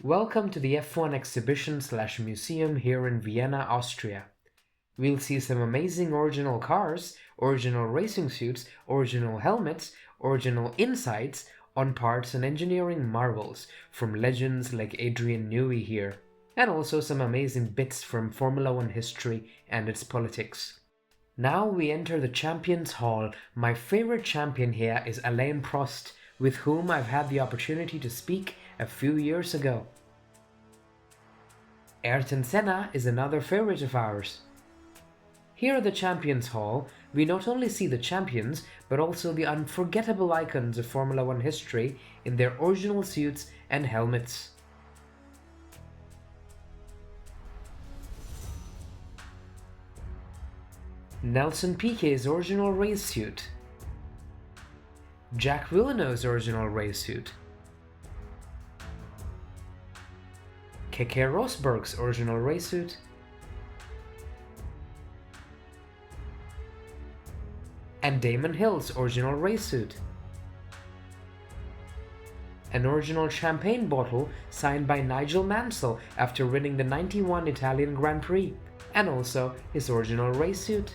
Welcome to the F1 exhibition/museum here in Vienna, Austria. We'll see some amazing original cars, original racing suits, original helmets, original insights on parts and engineering marvels from legends like Adrian Newey here, and also some amazing bits from Formula One history and its politics. Now we enter the Champions Hall. My favorite champion here is Alain Prost, with whom I've had the opportunity to speak a few years ago. Ayrton Senna is another favorite of ours. Here at the Champions Hall, we not only see the champions, but also the unforgettable icons of Formula One history in their original suits and helmets. Nelson Piquet's original race suit, Jacques Villeneuve's original race suit, Keke Rosberg's original race suit, and Damon Hill's original race suit. An original champagne bottle signed by Nigel Mansell after winning the '91 Italian Grand Prix, and also his original race suit.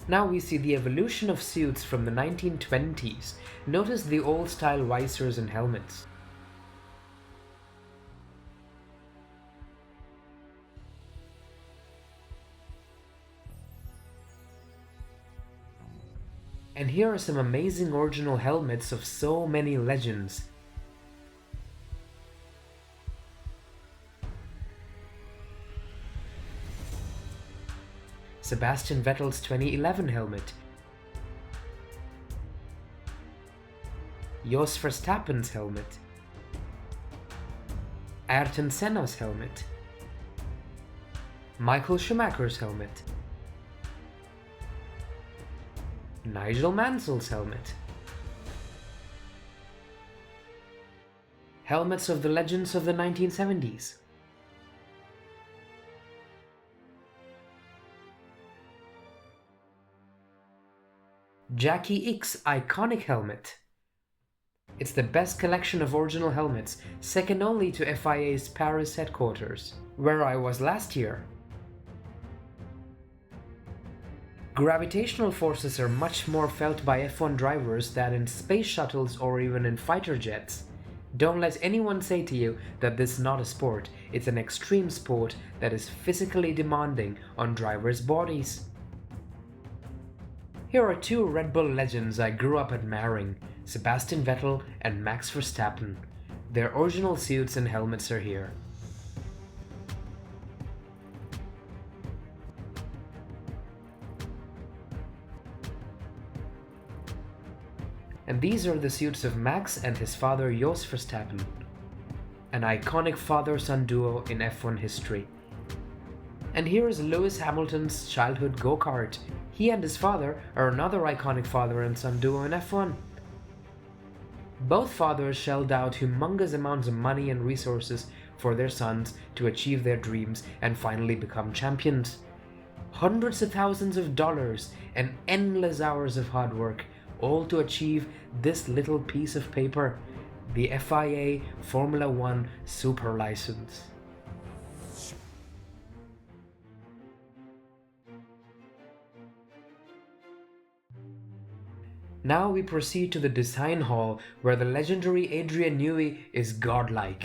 Now we see the evolution of suits from the 1920s. Notice the old-style visors and helmets. And here are some amazing original helmets of so many legends. Sebastian Vettel's 2011 helmet, Jos Verstappen's helmet, Ayrton Senna's helmet, Michael Schumacher's helmet, Nigel Mansell's helmet, helmets of the legends of the 1970s, Jackie Ickx's iconic helmet. It's the best collection of original helmets, second only to FIA's Paris headquarters, where I was last year. Gravitational forces are much more felt by F1 drivers than in space shuttles or even in fighter jets. Don't let anyone say to you that this is not a sport. It's an extreme sport that is physically demanding on drivers' bodies. Here are two Red Bull legends I grew up admiring, Sebastian Vettel and Max Verstappen. Their original suits and helmets are here. And these are the suits of Max and his father Jos Verstappen, an iconic father-son duo in F1 history. And here is Lewis Hamilton's childhood go-kart. He and his father are another iconic father and son duo in F1. Both fathers shelled out humongous amounts of money and resources for their sons to achieve their dreams and finally become champions. Hundreds of thousands of dollars and endless hours of hard work, all to achieve this little piece of paper, the FIA Formula One Super License. Now we proceed to the design hall, where the legendary Adrian Newey is godlike.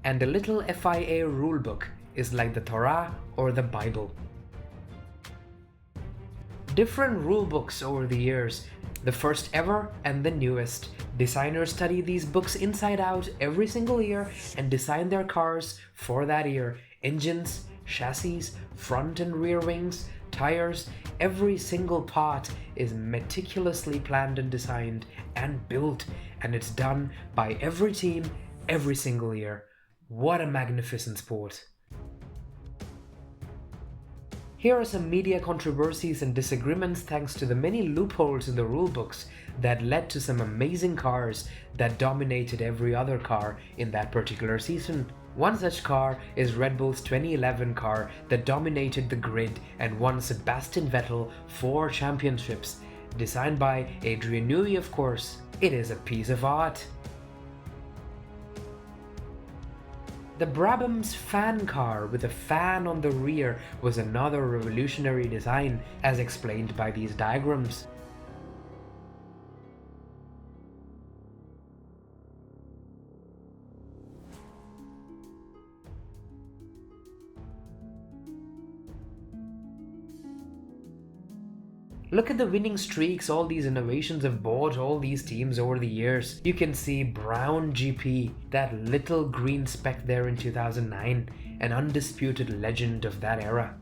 And the little FIA rulebook is like the Torah or the Bible. Different rulebooks over the years, the first ever and the newest. Designers study these books inside out every single year and design their cars for that year. Engines, chassis, front and rear wings, tires, every single part is meticulously planned and designed and built, and it's done by every team every single year. What a magnificent sport! Here are some media controversies and disagreements thanks to the many loopholes in the rulebooks that led to some amazing cars that dominated every other car in that particular season. One such car is Red Bull's 2011 car that dominated the grid and won Sebastian Vettel 4 championships. Designed by Adrian Newey, of course, it is a piece of art. The Brabham's fan car with a fan on the rear was another revolutionary design, as explained by these diagrams. Look at the winning streaks all these innovations have brought all these teams over the years. You can see Brown GP, that little green speck there in 2009, an undisputed legend of that era.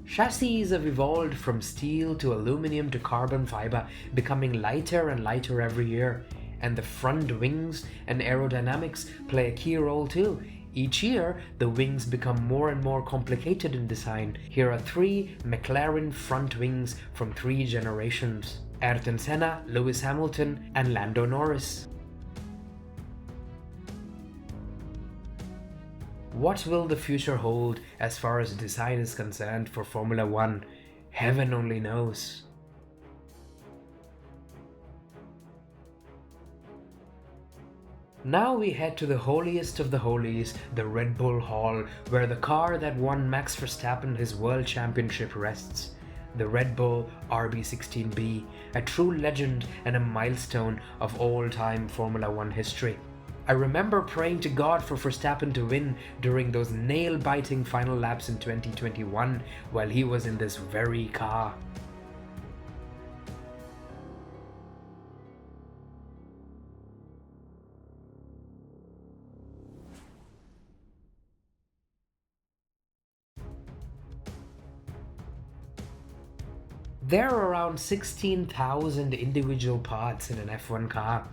Chassis have evolved from steel to aluminum to carbon fiber, becoming lighter and lighter every year. And the front wings and aerodynamics play a key role too. Each year, the wings become more and more complicated in design. Here are 3 McLaren front wings from 3 generations: Ayrton Senna, Lewis Hamilton, and Lando Norris. What will the future hold as far as design is concerned for Formula One? Heaven only knows. Now we head to the holiest of the holies, the Red Bull Hall, where the car that won Max Verstappen his world championship rests. The Red Bull RB16B, a true legend and a milestone of all-time Formula One history. I remember praying to God for Verstappen to win during those nail-biting final laps in 2021 while he was in this very car. There are around 16,000 individual parts in an F1 car.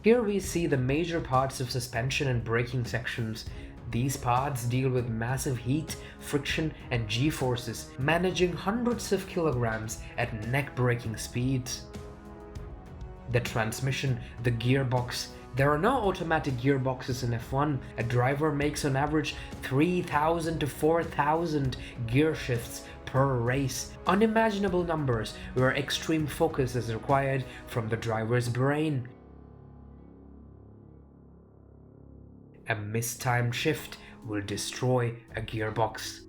Here we see the major parts of suspension and braking sections. These parts deal with massive heat, friction, and G-forces, managing hundreds of kilograms at neck-breaking speeds. The transmission, the gearbox. There are no automatic gearboxes in F1. A driver makes on average 3,000 to 4,000 gear shifts per race. Unimaginable numbers where extreme focus is required from the driver's brain. A mistimed shift will destroy a gearbox.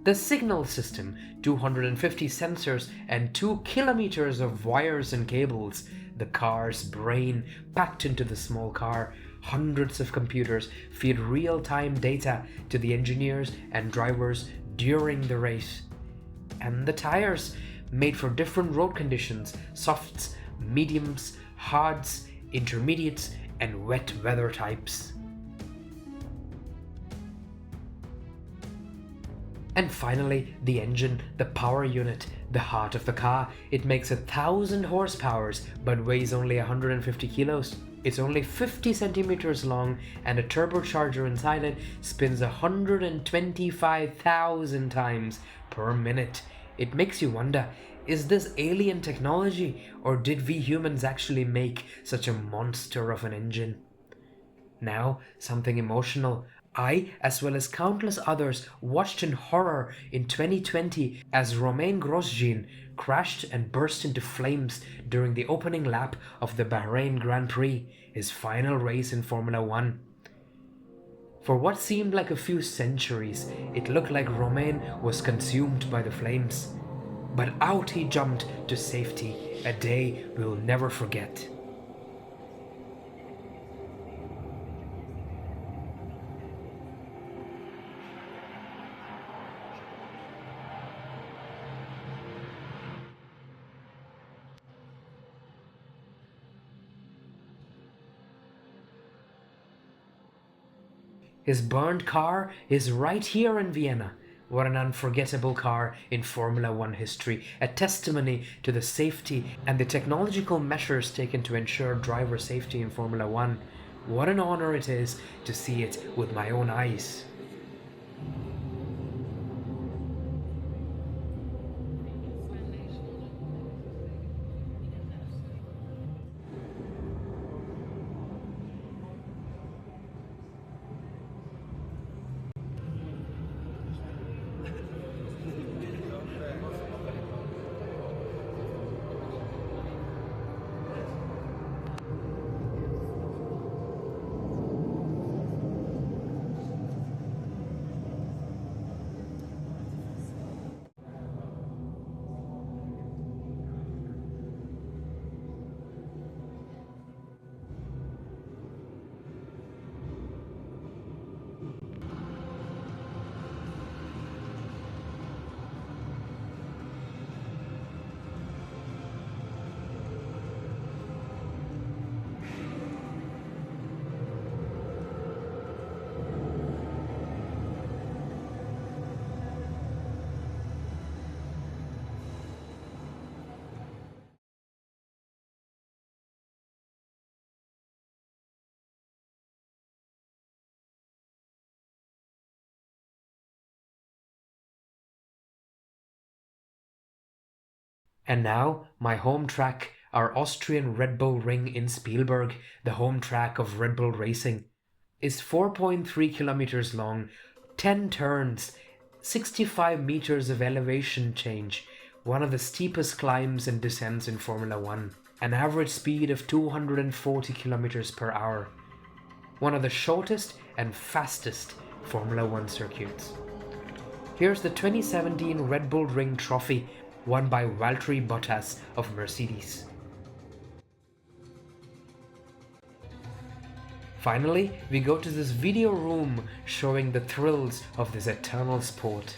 The signal system, 250 sensors and 2 kilometers of wires and cables. The car's brain packed into the small car. Hundreds of computers feed real-time data to the engineers and drivers during the race. And the tires, made for different road conditions: softs, mediums, hards, intermediates, and wet weather types. And finally, the engine, the power unit, the heart of the car. It makes 1,000 horsepower but weighs only 150 kilos. It's only 50 centimeters long, and a turbocharger inside it spins 125,000 times per minute. It makes you wonder, is this alien technology, or did we humans actually make such a monster of an engine? Now, something emotional. I, as well as countless others, watched in horror in 2020 as Romain Grosjean crashed and burst into flames during the opening lap of the Bahrain Grand Prix, his final race in Formula One. For what seemed like a few centuries, it looked like Romain was consumed by the flames. But out he jumped to safety, a day we'll never forget. His burned car is right here in Vienna. What an unforgettable car in Formula One history, a testimony to the safety and the technological measures taken to ensure driver safety in Formula One. What an honor it is to see it with my own eyes. And now, my home track, our Austrian Red Bull Ring in Spielberg, the home track of Red Bull Racing, is 4.3 kilometers long, 10 turns, 65 meters of elevation change, one of the steepest climbs and descents in Formula One, an average speed of 240 kilometers per hour, one of the shortest and fastest Formula One circuits. Here's the 2017 Red Bull Ring Trophy, won by Valtteri Bottas of Mercedes. Finally, we go to this video room showing the thrills of this eternal sport.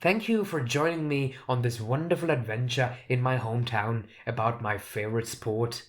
Thank you for joining me on this wonderful adventure in my hometown about my favorite sport.